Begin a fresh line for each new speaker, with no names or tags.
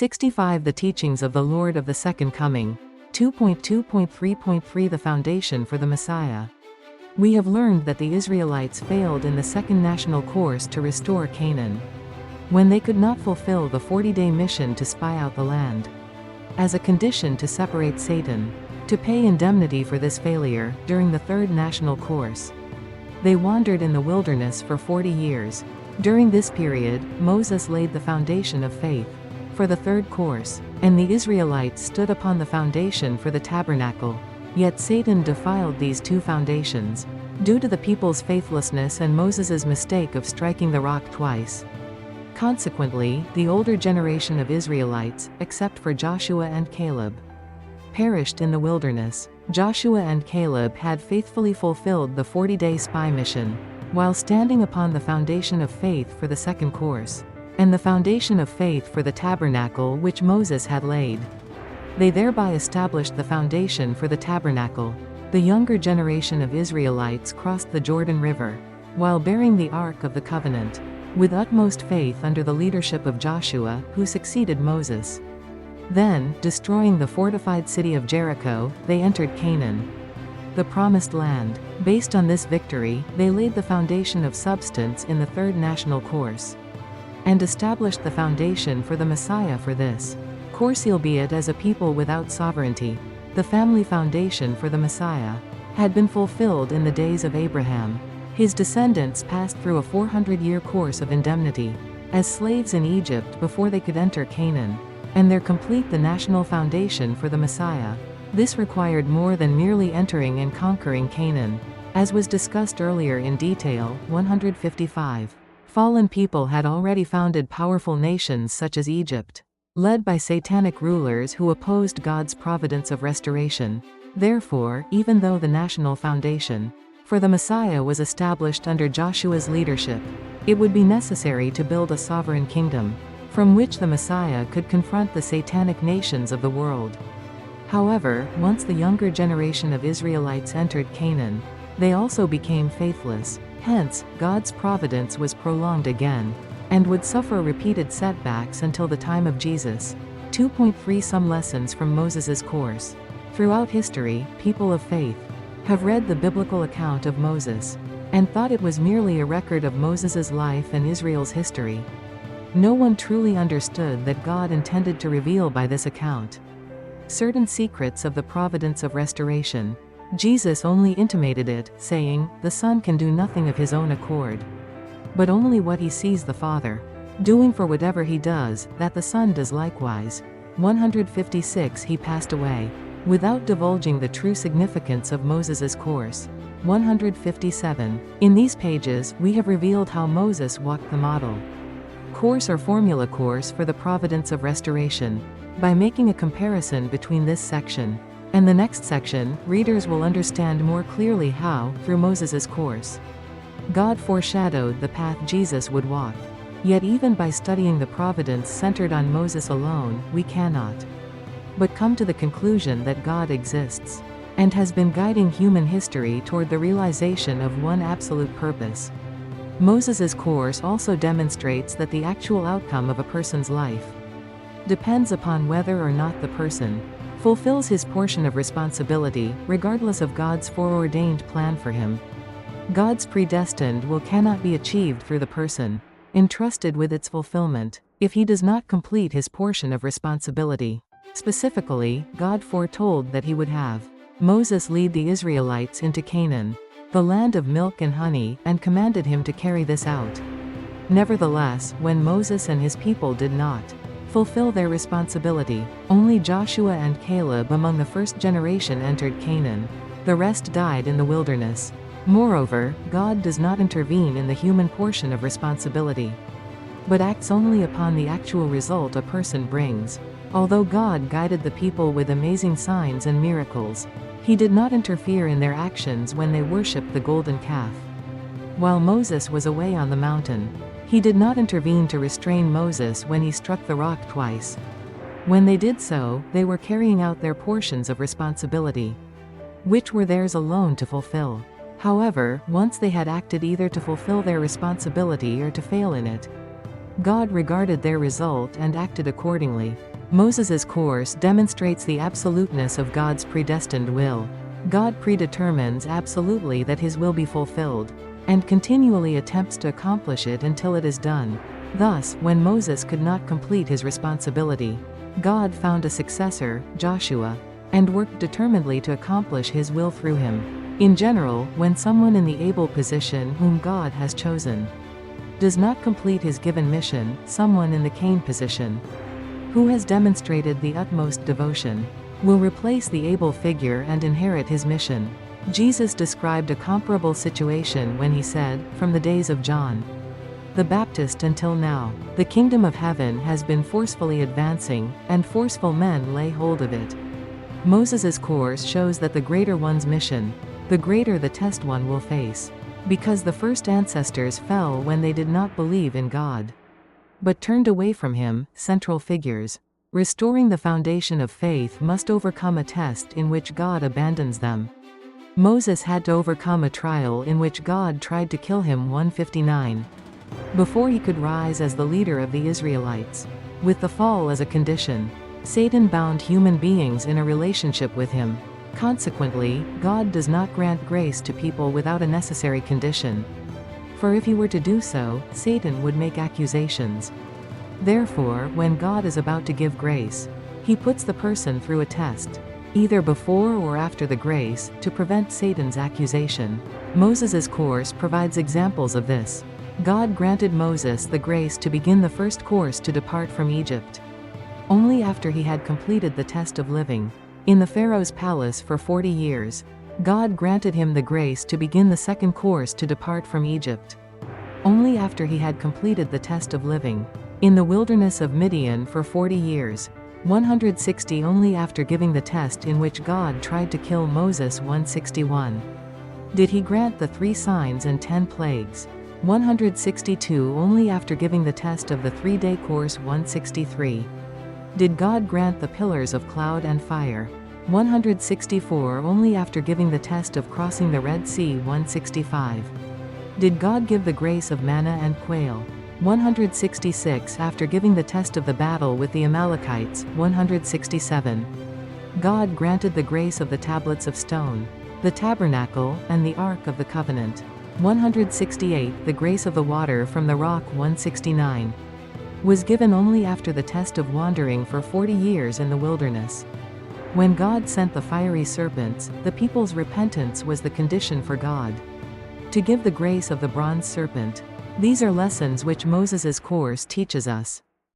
65 The teachings of the Lord of the Second Coming. 2.2.3.3 The foundation for the Messiah. We have learned that the Israelites failed in the second national course to restore Canaan, when they could not fulfill the 40-day mission to spy out the land. As a condition to separate Satan, to pay indemnity for this failure, during the third national course, they wandered in the wilderness for 40 years. During this period, Moses laid the foundation of faith for the third course, and the Israelites stood upon the foundation for the tabernacle. Yet Satan defiled these two foundations, due to the people's faithlessness and Moses's mistake of striking the rock twice. Consequently, the older generation of Israelites, except for Joshua and Caleb, perished in the wilderness. Joshua and Caleb had faithfully fulfilled the 40-day spy mission, while standing upon the foundation of faith for the second course, and the foundation of faith for the tabernacle which Moses had laid. They thereby established the foundation for the tabernacle. The younger generation of Israelites crossed the Jordan River, while bearing the Ark of the Covenant, with utmost faith under the leadership of Joshua, who succeeded Moses. Then, destroying the fortified city of Jericho, they entered Canaan, the promised land. Based on this victory, they laid the foundation of substance in the third national course, and established the foundation for the Messiah for this course. Albeit as a people without sovereignty, the family foundation for the Messiah had been fulfilled in the days of Abraham. His descendants passed through a 400-year course of indemnity, as slaves in Egypt before they could enter Canaan, and there complete the national foundation for the Messiah. This required more than merely entering and conquering Canaan, as was discussed earlier in detail. 155. Fallen people had already founded powerful nations such as Egypt, led by satanic rulers who opposed God's providence of restoration. Therefore, even though the national foundation for the Messiah was established under Joshua's leadership, it would be necessary to build a sovereign kingdom, from which the Messiah could confront the satanic nations of the world. However, once the younger generation of Israelites entered Canaan, they also became faithless. Hence, God's providence was prolonged again, and would suffer repeated setbacks until the time of Jesus. 2.3 Some lessons from Moses's course. Throughout history, people of faith have read the biblical account of Moses, and thought it was merely a record of Moses's life and Israel's history. No one truly understood that God intended to reveal by this account certain secrets of the providence of restoration. Jesus only intimated it, saying, "The Son can do nothing of his own accord, but only what he sees the Father doing, for whatever he does, that the Son does likewise." 156 He passed away, without divulging the true significance of Moses's course. 157 In these pages, we have revealed how Moses walked the model course or formula course for the providence of restoration. By making a comparison between this section and the next section, readers will understand more clearly how, through Moses's course, God foreshadowed the path Jesus would walk. Yet even by studying the providence centered on Moses alone, we cannot but come to the conclusion that God exists, and has been guiding human history toward the realization of one absolute purpose. Moses's course also demonstrates that the actual outcome of a person's life depends upon whether or not the person fulfills his portion of responsibility, regardless of God's foreordained plan for him. God's predestined will cannot be achieved through the person entrusted with its fulfillment, if he does not complete his portion of responsibility. Specifically, God foretold that he would have Moses lead the Israelites into Canaan, the land of milk and honey, and commanded him to carry this out. Nevertheless, when Moses and his people did not fulfill their responsibility, only Joshua and Caleb among the first generation entered Canaan. The rest died in the wilderness. Moreover, God does not intervene in the human portion of responsibility, but acts only upon the actual result a person brings. Although God guided the people with amazing signs and miracles, he did not interfere in their actions when they worshipped the golden calf. While Moses was away on the mountain, he did not intervene to restrain Moses when he struck the rock twice. When they did so, they were carrying out their portions of responsibility, which were theirs alone to fulfill. However, once they had acted either to fulfill their responsibility or to fail in it, God regarded their result and acted accordingly. Moses' course demonstrates the absoluteness of God's predestined will. God predetermines absolutely that his will be fulfilled, and continually attempts to accomplish it until it is done. Thus, when Moses could not complete his responsibility, God found a successor, Joshua, and worked determinedly to accomplish his will through him. In general, when someone in the able position whom God has chosen does not complete his given mission, someone in the Cain position, who has demonstrated the utmost devotion, will replace the able figure and inherit his mission. Jesus described a comparable situation when he said, "From the days of John the Baptist until now, the kingdom of heaven has been forcefully advancing, and forceful men lay hold of it." Moses' course shows that the greater one's mission, the greater the test one will face. Because the first ancestors fell when they did not believe in God, but turned away from him, central figures restoring the foundation of faith must overcome a test in which God abandons them. Moses had to overcome a trial in which God tried to kill him 159 before he could rise as the leader of the Israelites. With the fall as a condition, Satan bound human beings in a relationship with him. Consequently, God does not grant grace to people without a necessary condition. For if he were to do so, Satan would make accusations. Therefore, when God is about to give grace, he puts the person through a test, either before or after the grace, to prevent Satan's accusation. Moses' course provides examples of this. God granted Moses the grace to begin the first course to depart from Egypt only after he had completed the test of living in the Pharaoh's palace for 40 years. God granted him the grace to begin the second course to depart from Egypt only after he had completed the test of living in the wilderness of Midian for 40 years. 160 only after giving the test in which God tried to kill Moses 161. Did he grant the 3 signs and 10 plagues? 162 only after giving the test of the 3-day course 163. Did God grant the pillars of cloud and fire? 164 only after giving the test of crossing the Red Sea 165. Did God give the grace of manna and quail? 166 after giving the test of the battle with the Amalekites 167. God granted the grace of the tablets of stone, the tabernacle, and the Ark of the Covenant. 168 The grace of the water from the rock 169 was given only after the test of wandering for 40 years in the wilderness. When God sent the fiery serpents, the people's repentance was the condition for God to give the grace of the bronze serpent. These are lessons which Moses' course teaches us.